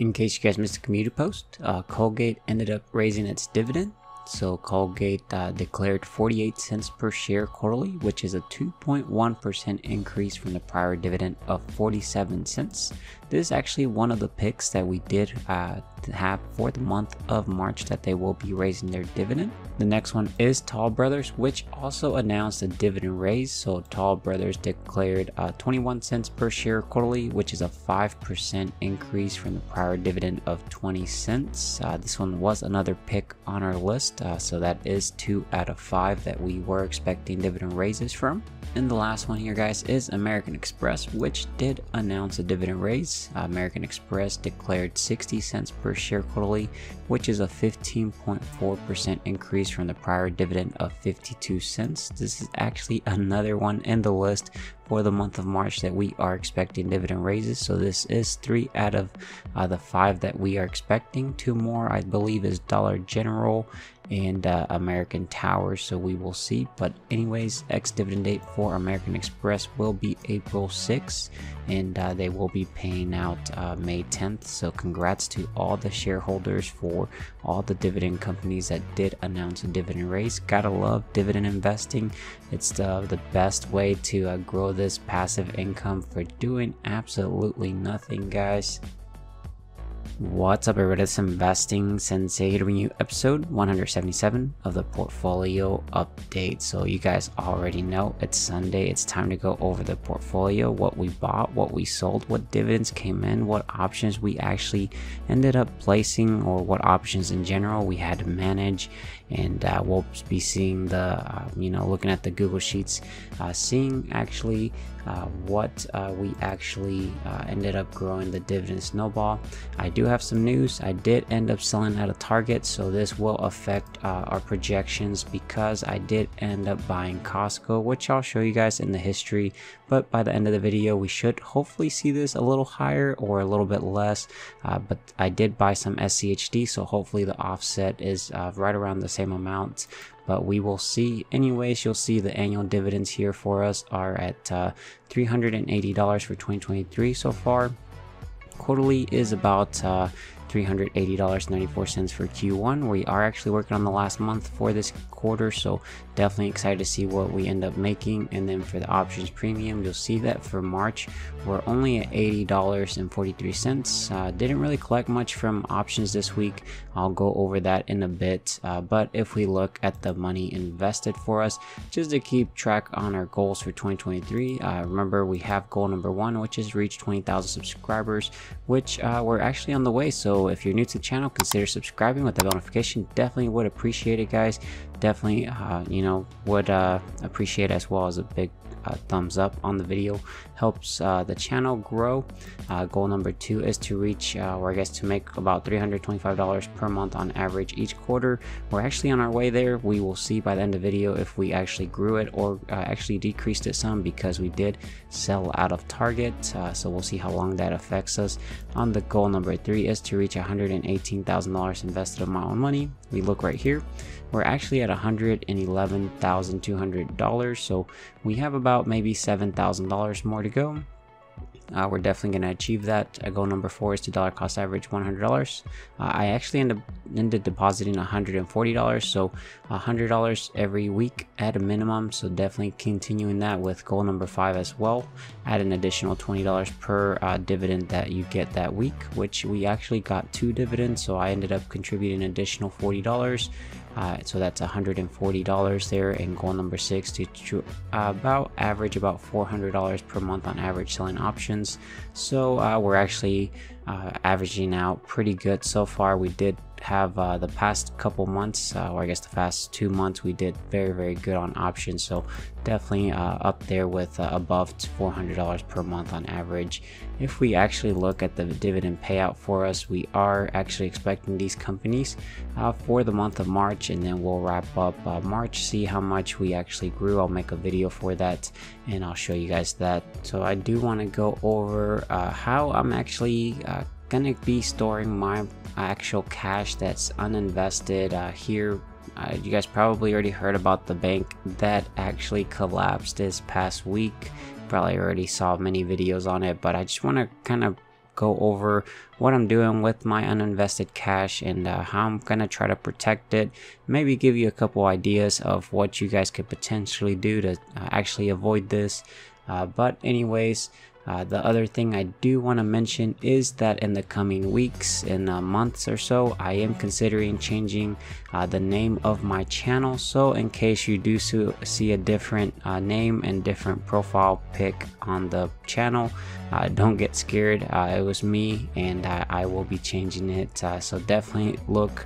In case you guys missed the community post, Colgate ended up raising its dividend. So Colgate declared 48 cents per share quarterly, which is a 2.1% increase from the prior dividend of 47 cents. This is actually one of the picks that we did have for the month of March that they will be raising their dividend. The next one is Toll Brothers, which also announced a dividend raise. So Toll Brothers declared 21 cents per share quarterly, which is a 5% increase from the prior dividend of 20 cents. This one was another pick on our list, so that is 2 out of 5 that we were expecting dividend raises from. And the last one here, guys, is American Express, which did announce a dividend raise. American Express declared 60 cents per share quarterly, which is a 15.4% increase from the prior dividend of 52 cents. This is actually another one in the list for the month of March that we are expecting dividend raises. So this is 3 out of the 5 that we are expecting. 2 more, I believe, is Dollar General and American Tower, so we will see. But anyways, ex-dividend date for American Express will be April 6th, and they will be paying out May 10th. So congrats to all the shareholders for all the dividend companies that did announce a dividend raise. Gotta love dividend investing. It's the best way to grow this passive income for doing absolutely nothing, guys. What's up, everybody? It's Investing Sensei here to bring you episode 177 of the portfolio update. So you guys already know it's Sunday. It's time to go over the portfolio, what we bought, what we sold, what dividends came in, what options we actually ended up placing, or what options in general we had to manage. And we'll be seeing the, looking at the Google Sheets, seeing actually what we actually ended up growing the dividend snowball. I do have some news. I did end up selling at a target, so this will affect our projections because I did end up buying Costco, which I'll show you guys in the history. But by the end of the video, we should hopefully see this a little higher or a little bit less. But I did buy some SCHD, so hopefully the offset is right around the same amount. But we will see. Anyways, you'll see the annual dividends here for us are at $380 for 2023 so far. Quarterly is about $380.94 for Q1. We are actually working on the last month for this quarter, so definitely excited to see what we end up making. And then for the options premium, you'll see that for March we're only at $80.43. Didn't really collect much from options this week. I'll go over that in a bit, but if we look at the money invested for us, just to keep track on our goals for 2023, remember we have goal number 1, which is reach 20,000 subscribers, which we're actually on the way. So if you're new to the channel, consider subscribing with the bell notification. Definitely would appreciate it, guys. Definitely would appreciate, as well as a big thumbs up on the video. Helps the channel grow. Goal number 2 is to reach or I guess to make about $325 per month on average each quarter. We're actually on our way there. We will see by the end of the video if we actually grew it or actually decreased it some, because we did sell out of target. So we'll see how long that affects us. On the goal number 3 is to reach $118,000 invested of my own money. We look right here, we're actually at $111,200, so we have about maybe $7,000 more to go. We're definitely going to achieve that. Goal number 4 is to dollar cost average $100. I actually ended depositing $140, so $100 every week at a minimum. So definitely continuing that with goal number 5 as well. Add an additional $20 per dividend that you get that week, which we actually got 2 dividends. So I ended up contributing an additional $40. So that's $140 there. And goal number 6 to about average about $400 per month on average selling options. So we're actually averaging out pretty good so far. We did have the past couple months, or I guess the past 2 months, we did very good on options. So definitely up there with above $400 per month on average. If we actually look at the dividend payout for us, we are actually expecting these companies for the month of March, and then we'll wrap up March, see how much we actually grew. I'll make a video for that and I'll show you guys that. So I do want to go over how I'm actually gonna be storing my actual cash that's uninvested here. You guys probably already heard about the bank that actually collapsed this past week. Probably already saw many videos on it, but I just want to kind of go over what I'm doing with my uninvested cash and how I'm gonna try to protect it. Maybe give you a couple ideas of what you guys could potentially do to actually avoid this. But anyways, the other thing I do want to mention is that in the coming weeks and months or so, I am considering changing the name of my channel. So in case you do see a different name and different profile pic on the channel, don't get scared. It was me, and I will be changing it. So definitely look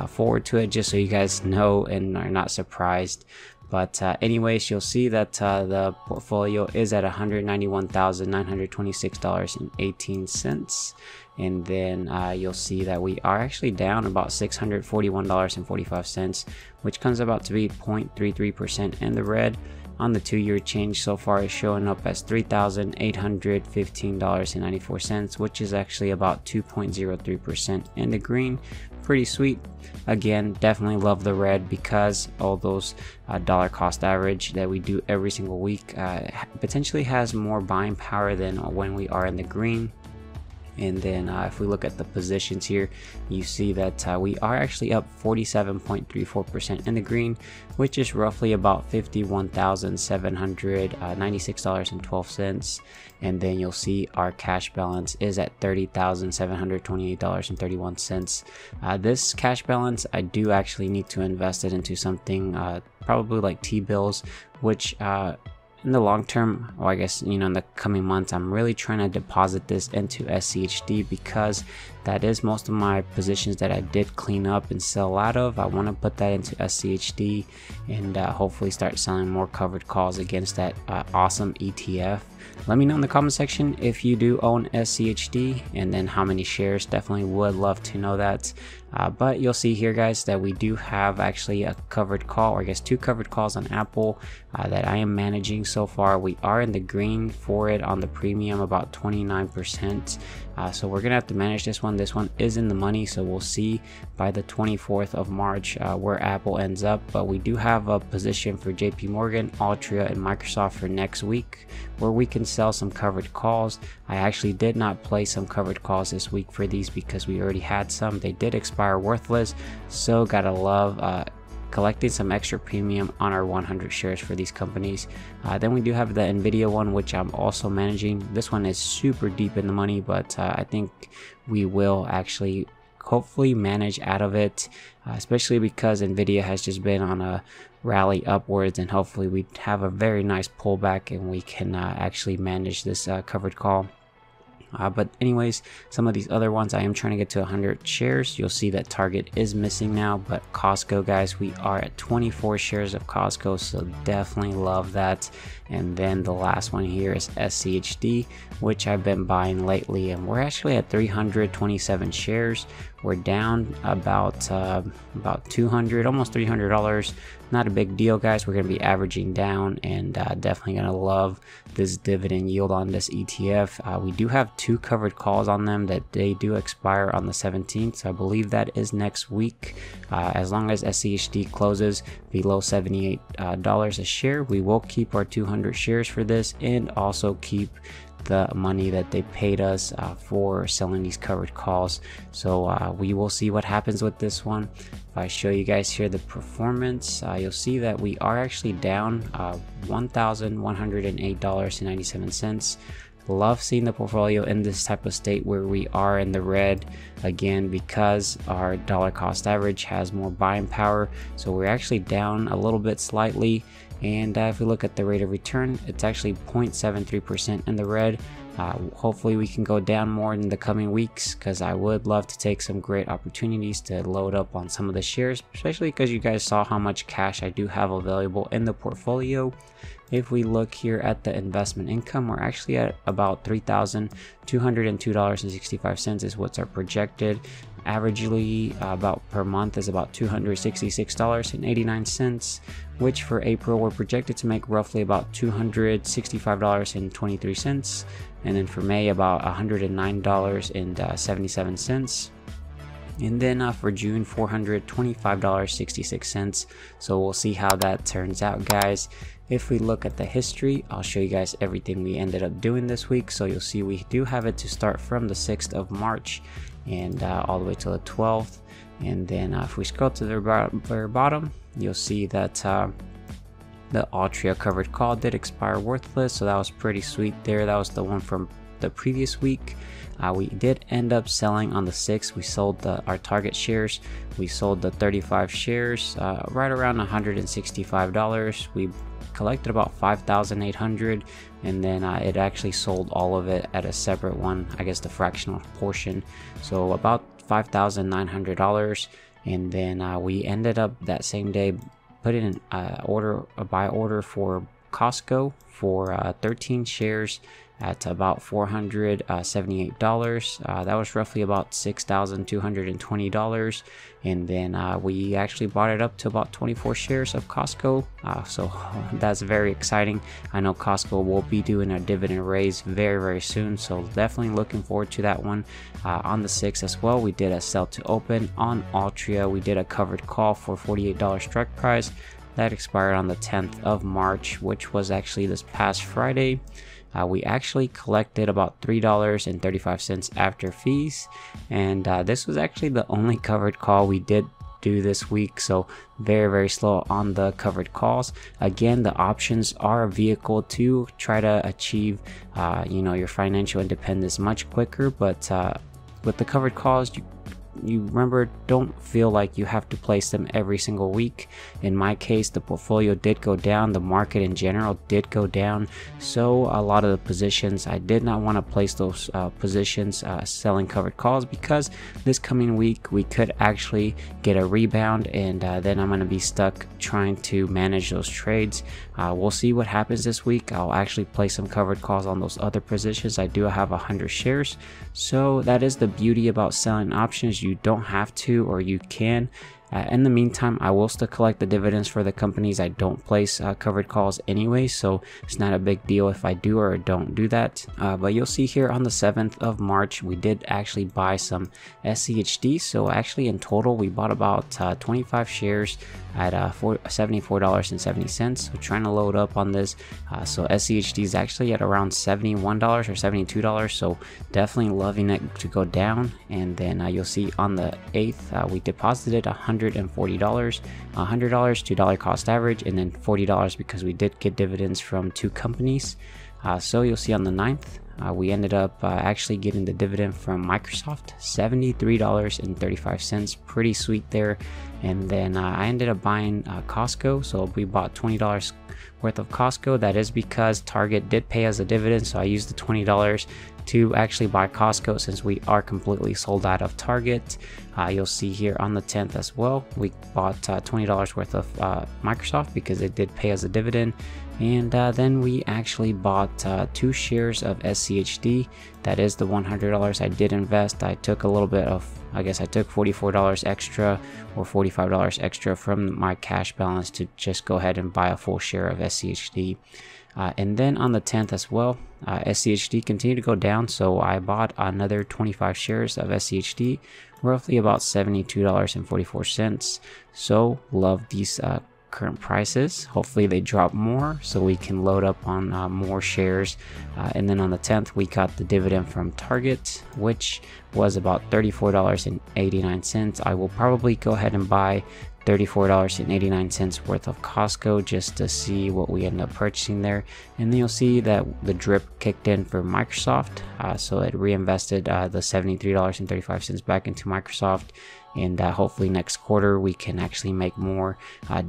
forward to it, just so you guys know and are not surprised. But anyways, you'll see that the portfolio is at $191,926.18, and then you'll see that we are actually down about $641.45, which comes about to be 0.33% in the red. On the 2-year change so far is showing up as $3,815.94, which is actually about 2.03% in the green. Pretty sweet. Again, definitely love the red because all those dollar cost average that we do every single week potentially has more buying power than when we are in the green. And then if we look at the positions here, you see that we are actually up 47.34% in the green, which is roughly about $51,796.12. And then you'll see our cash balance is at $30,728.31. This cash balance, I do actually need to invest it into something probably like T-bills, which in the long term, or I guess, you know, in the coming months, I'm really trying to deposit this into SCHD because that is most of my positions that I did clean up and sell out of. I want to put that into SCHD and hopefully start selling more covered calls against that awesome ETF. Let me know in the comment section if you do own SCHD and then how many shares. Definitely would love to know that. But you'll see here, guys, that we do have actually a covered call, or I guess 2 covered calls on Apple that I am managing so far. We are in the green for it on the premium, about 29%. So we're gonna have to manage this one. This one is in the money, so we'll see by the 24th of March where Apple ends up. But we do have a position for JP Morgan, Altria, and Microsoft for next week where we can sell some covered calls. I actually did not place some covered calls this week for these because we already had some. They did expire worthless, so gotta love collecting some extra premium on our 100 shares for these companies. Then we do have the Nvidia one, which I'm also managing. This one is super deep in the money, but I think we will actually hopefully manage out of it, especially because Nvidia has just been on a rally upwards, and hopefully we have a very nice pullback and we can actually manage this covered call. But anyways, some of these other ones I am trying to get to 100 shares. You'll see that Target is missing now, but Costco, guys, we are at 24 shares of Costco, so definitely love that. And then the last one here is SCHD, which I've been buying lately, and we're actually at 327 shares. We're down about 200, almost $300. Not a big deal, guys. We're going to be averaging down, and definitely going to love this dividend yield on this ETF. We do have 2 covered calls on them that they do expire on the 17th, so I believe that is next week. As long as SCHD closes below $78 a share, we will keep our 200 shares for this and also keep the money that they paid us for selling these covered calls. So we will see what happens with this one. If I show you guys here the performance, you'll see that we are actually down $1,108.97. Love seeing the portfolio in this type of state where we are in the red, again because our dollar cost average has more buying power. So we're actually down a little bit slightly, and if we look at the rate of return, it's actually 0.73% in the red. Hopefully we can go down more in the coming weeks, because I would love to take some great opportunities to load up on some of the shares, especially because you guys saw how much cash I do have available in the portfolio. If we look here at the investment income, we're actually at about $3,202.65 is what's our projected. Averagely about per month is about $266.89, which for April we're projected to make roughly about $265.23, and then for May about $109.77. And then for June, $425.66. So we'll see how that turns out, guys. If we look at the history, I'll show you guys everything we ended up doing this week. So you'll see we do have it to start from the 6th of March and all the way to the 12th. And then if we scroll to the very bottom, you'll see that the Altria covered call did expire worthless, so that was pretty sweet there. That was the one from the previous week. We did end up selling on the 6th. We sold our target shares. We sold the 35 shares right around $165. We collected about 5,800, and then it actually sold all of it at a separate one, I guess the fractional portion, so about $5,900. And then we ended up that same day putting a buy order for Costco for 13 shares at about $478. That was roughly about $6,220, and then we actually bought it up to about 24 shares of Costco, so that's very exciting. I know Costco will be doing a dividend raise very soon, so definitely looking forward to that one. On the 6th as well, we did a sell to open on Altria. We did a covered call for $48 strike price that expired on the 10th of March, which was actually this past Friday. We actually collected about $3.35 after fees, and this was actually the only covered call we did do this week, so very slow on the covered calls. Again, the options are a vehicle to try to achieve your financial independence much quicker, but with the covered calls, you remember, don't feel like you have to place them every single week. In my case, the portfolio did go down, the market in general did go down, so a lot of the positions I did not want to place those positions selling covered calls, because this coming week we could actually get a rebound, and then I'm going to be stuck trying to manage those trades. We'll see what happens this week. I'll actually place some covered calls on those other positions. I do have 100 shares, so that is the beauty about selling options. You don't have to, or you can. In the meantime, I will still collect the dividends for the companies I don't place covered calls anyway, so it's not a big deal if I do or don't do that. But you'll see here on the 7th of March, we did actually buy some SCHD. So actually in total, we bought about 25 shares at $74.70. We're trying to load up on this. So SCHD is actually at around $71 or $72, so definitely loving it to go down. And then you'll see on the 8th, we deposited $140, $100 $2 cost average, and then $40 because we did get dividends from 2 companies. So you'll see on the 9th, we ended up actually getting the dividend from Microsoft, $73.35, pretty sweet there. And then I ended up buying Costco, so we bought $20 worth of Costco. That is because Target did pay us a dividend, so I used the $20 to actually buy Costco since we are completely sold out of Target. You'll see here on the 10th as well, we bought $20 worth of Microsoft because it did pay us a dividend. And then we actually bought 2 shares of SCHD. That is the $100 I did invest. I took a little bit of, I guess I took $44 extra or $45 extra from my cash balance to just go ahead and buy a full share of SCHD. And then on the 10th as well, SCHD continued to go down, so I bought another 25 shares of SCHD, roughly about $72.44. So love these current prices. Hopefully they drop more so we can load up on more shares. And then on the 10th, we got the dividend from Target, which was about $34.89. I will probably go ahead and buy $34.89 worth of Costco just to see what we end up purchasing there. And then you'll see that the drip kicked in for Microsoft, so it reinvested the $73.35 back into Microsoft. And hopefully next quarter we can actually make more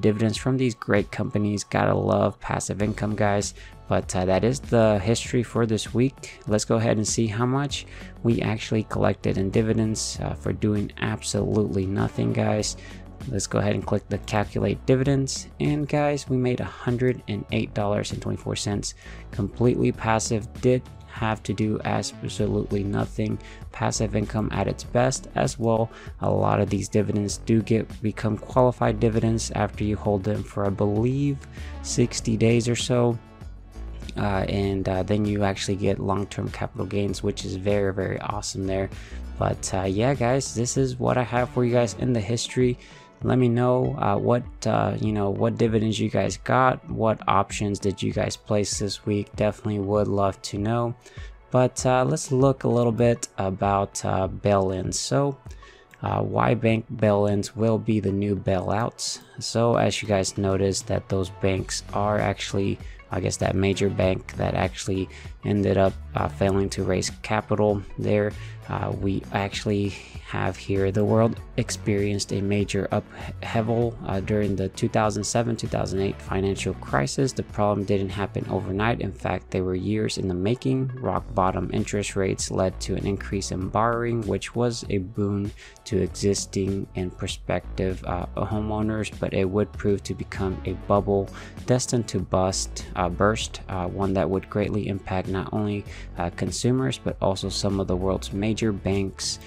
dividends from these great companies. Gotta love passive income, guys. But that is the history for this week. Let's go ahead and see how much we actually collected in dividends for doing absolutely nothing, guys. Let's go ahead and click the calculate dividends, and guys, we made $108.24. Completely passive, did have to do absolutely nothing. Passive income at its best as well. A lot of these dividends do become qualified dividends after you hold them for, I believe, 60 days or so. And then you actually get long-term capital gains, which is very, very awesome there. But yeah, guys, this is what I have for you guys in the history. Let me know what what dividends you guys got, what options did you guys place this week. Definitely would love to know. But let's look a little bit about bail-ins. So why bank bail-ins will be the new bailouts. So as you guys noticed, that those banks are actually, I guess, that major bank that actually ended up failing to raise capital there. We actually have here, the world experienced a major upheaval during the 2007-2008 financial crisis. The problem didn't happen overnight. In fact, they were years in the making. Rock bottom interest rates led to an increase in borrowing, which was a boon to existing and prospective homeowners, but it would prove to become a bubble destined to burst, one that would greatly impact not only consumers but also some of the world's major banks.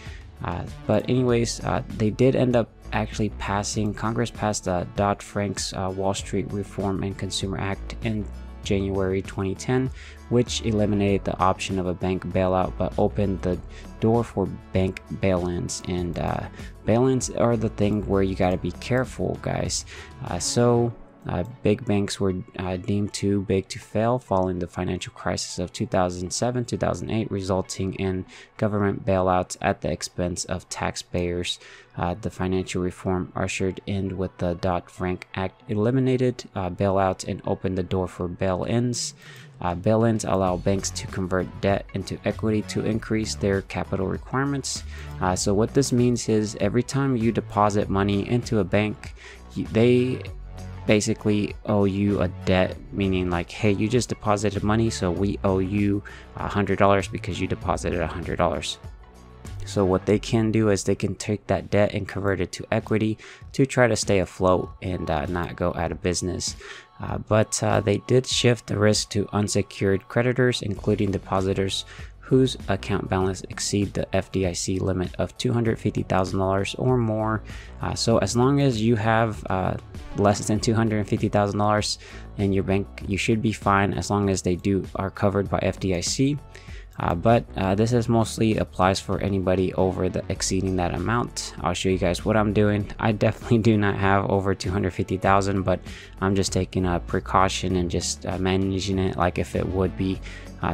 But anyways, they did end up actually Congress passed the Dodd-Frank's Wall Street Reform and Consumer Act in January 2010, which eliminated the option of a bank bailout but opened the door for bank bail-ins. And bail-ins are the thing where you got to be careful, guys. Big banks were deemed too big to fail following the financial crisis of 2007-2008, resulting in government bailouts at the expense of taxpayers. The financial reform ushered in with the Dodd-Frank Act eliminated bailouts and opened the door for bail-ins. Bail-ins allow banks to convert debt into equity to increase their capital requirements. So what this means is every time you deposit money into a bank, they basically owe you a debt, meaning like, hey, you just deposited money, so we owe you $100 because you deposited $100. So what they can do is they can take that debt and convert it to equity to try to stay afloat and not go out of business. But they did shift the risk to unsecured creditors, including depositors whose account balance exceed the FDIC limit of $250,000 or more. So as long as you have less than $250,000 in your bank, you should be fine as long as they are covered by FDIC. But this is mostly applies for anybody over exceeding that amount. I'll show you guys what I'm doing. I definitely do not have over 250,000, but I'm just taking a precaution and just managing it like if it would be.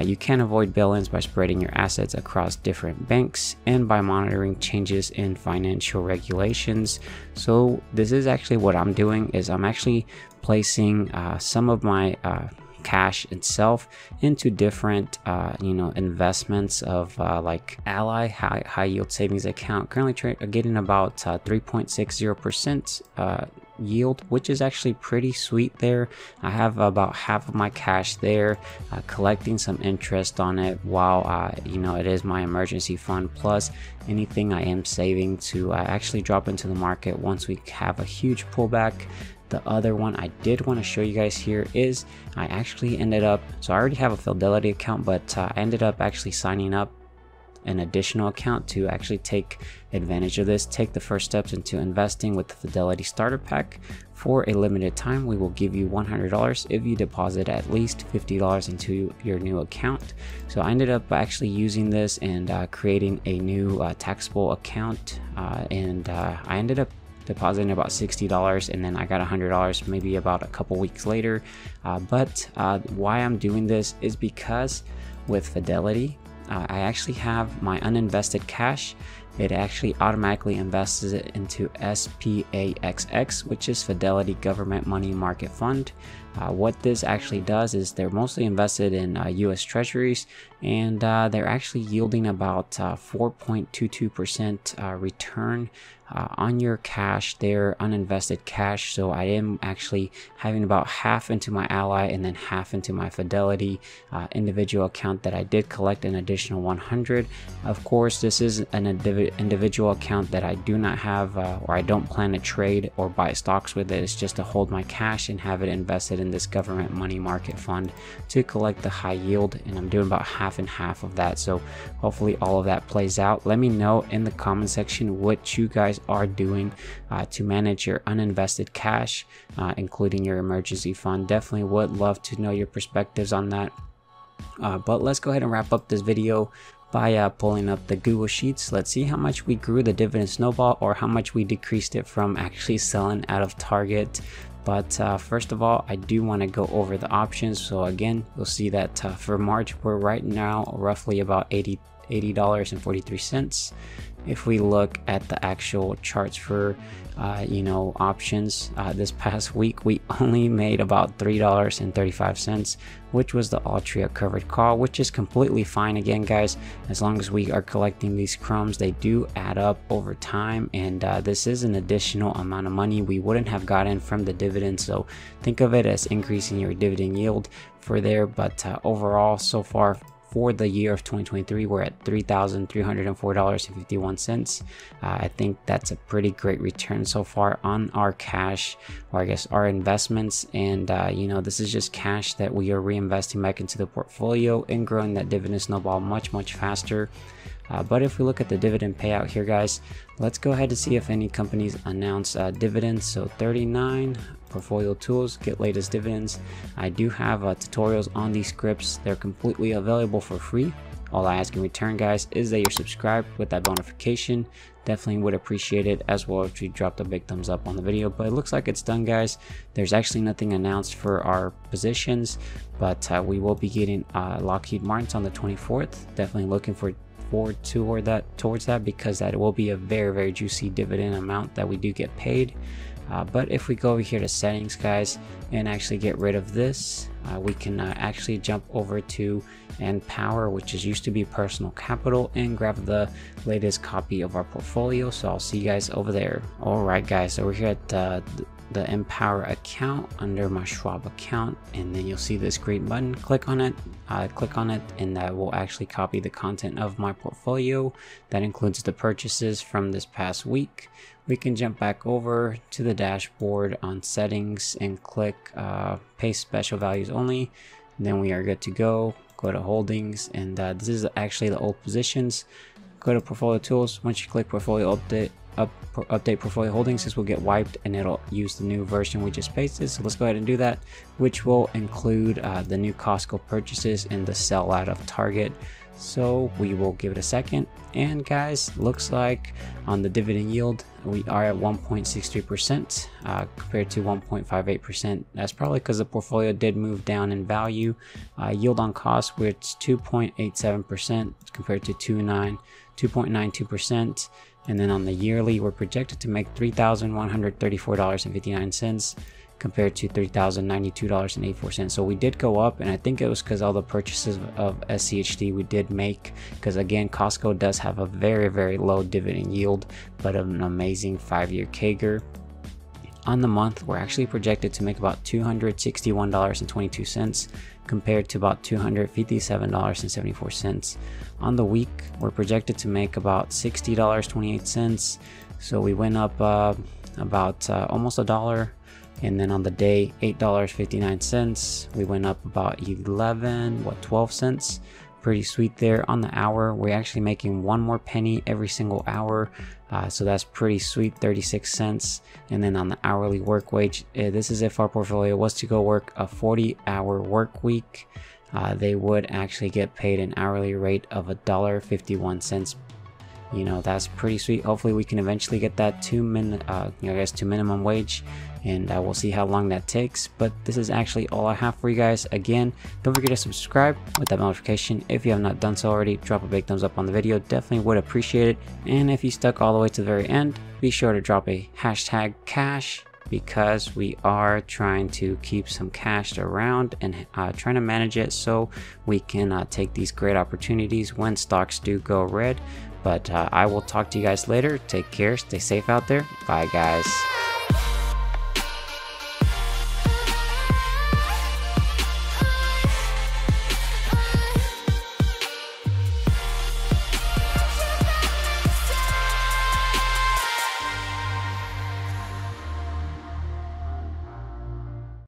You can avoid bail-ins by spreading your assets across different banks and by monitoring changes in financial regulations. So this is actually what I'm doing, is I'm actually placing some of my cash itself into different investments of like Ally high yield savings account, currently getting about 3.60% yield, which is actually pretty sweet there. I have about half of my cash there, collecting some interest on it while it is my emergency fund, plus anything I am saving to actually drop into the market once we have a huge pullback. The other one I did want to show you guys here is I actually ended up, so I already have a Fidelity account, but I ended up actually signing up an additional account to actually take advantage of this, take the first steps into investing with the Fidelity Starter Pack. For a limited time, we will give you $100 if you deposit at least $50 into your new account. So I ended up actually using this and creating a new taxable account, and I ended up depositing about $60, and then I got $100 maybe about a couple weeks later. But why I'm doing this is because with Fidelity, I actually have my uninvested cash. It actually automatically invests it into SPAXX, which is Fidelity Government Money Market Fund. What this actually does is they're mostly invested in US Treasuries, and they're actually yielding about 4.22% return on your cash, their uninvested cash. So I am actually having about half into my Ally and then half into my Fidelity individual account that I did collect an additional 100. Of course, this is an individual account that I do not have or I don't plan to trade or buy stocks with it. It's just to hold my cash and have it invested in this government money market fund to collect the high yield, and I'm doing about half and half of that. So hopefully all of that plays out. Let me know in the comment section what you guys are doing to manage your uninvested cash, including your emergency fund. Definitely would love to know your perspectives on that. But let's go ahead and wrap up this video by pulling up the Google Sheets. Let's see how much we grew the dividend snowball or how much we decreased it from actually selling out of target. But first of all, I do want to go over the options. So again, you'll see that for March, we're right now roughly about $80.43. If we look at the actual charts for options, this past week we only made about $3.35, which was the Altria covered call, which is completely fine. Again, guys, as long as we are collecting these crumbs, they do add up over time, and this is an additional amount of money we wouldn't have gotten from the dividend. So think of it as increasing your dividend yield for there. But overall, so far for the year of 2023, we're at $3,304.51. I think that's a pretty great return so far on our cash, or I guess our investments. And this is just cash that we are reinvesting back into the portfolio and growing that dividend snowball much faster. But if we look at the dividend payout here, guys, let's go ahead to see if any companies announce dividends. So 39 portfolio tools, get latest dividends. I do have tutorials on these scripts. They're completely available for free. All I ask in return, guys, is that you're subscribed with that bell notification. Definitely would appreciate it, as well if you dropped a big thumbs up on the video. But it looks like it's done, guys. There's actually nothing announced for our positions, but we will be getting Lockheed Martin's on the 24th. Definitely looking forward towards that, because that will be a very juicy dividend amount that we do get paid. But if we go over here to settings, guys, and actually get rid of this, we can actually jump over to Empower, which is used to be Personal Capital, and grab the latest copy of our portfolio. So I'll see you guys over there. All right, guys, so we're here at the Empower account under my Schwab account, and then you'll see this green button. Click on it, and that will actually copy the content of my portfolio. That includes the purchases from this past week. We can jump back over to the dashboard on settings and click paste special values only. And then we are good to go. Go to holdings, and this is actually the old positions. Go to portfolio tools. Once you click portfolio update portfolio holdings, this will get wiped and it'll use the new version we just pasted. So let's go ahead and do that, which will include the new Costco purchases and the sell out of Target. So we will give it a second. And guys, looks like on the dividend yield, we are at 1.63% compared to 1.58%. That's probably because the portfolio did move down in value. Yield on cost, which is 2.87% compared to 2.92%. And then on the yearly, we're projected to make $3,134.59 compared to $3,092.84. So we did go up, and I think it was because all the purchases of SCHD we did make, because again, Costco does have a very low dividend yield, but an amazing 5-year CAGR. On the month, we're actually projected to make about $261.22 compared to about $257.74. On the week, we're projected to make about $60.28. So we went up about almost $1. And then on the day, $8.59. We went up about 12 cents. Pretty sweet there. On the hour, we're actually making one more penny every single hour. So that's pretty sweet, 36 cents. And then on the hourly work wage, this is if our portfolio was to go work a 40-hour work week, they would actually get paid an hourly rate of $1.51. That's pretty sweet. Hopefully we can eventually get that to minimum wage, and we'll see how long that takes. But this is actually all I have for you guys. Again, don't forget to subscribe with that notification. If you have not done so already, drop a big thumbs up on the video. Definitely would appreciate it. And if you stuck all the way to the very end, be sure to drop a hashtag cash, because we are trying to keep some cash around and trying to manage it so we can take these great opportunities when stocks do go red. But I will talk to you guys later. Take care, stay safe out there. Bye, guys.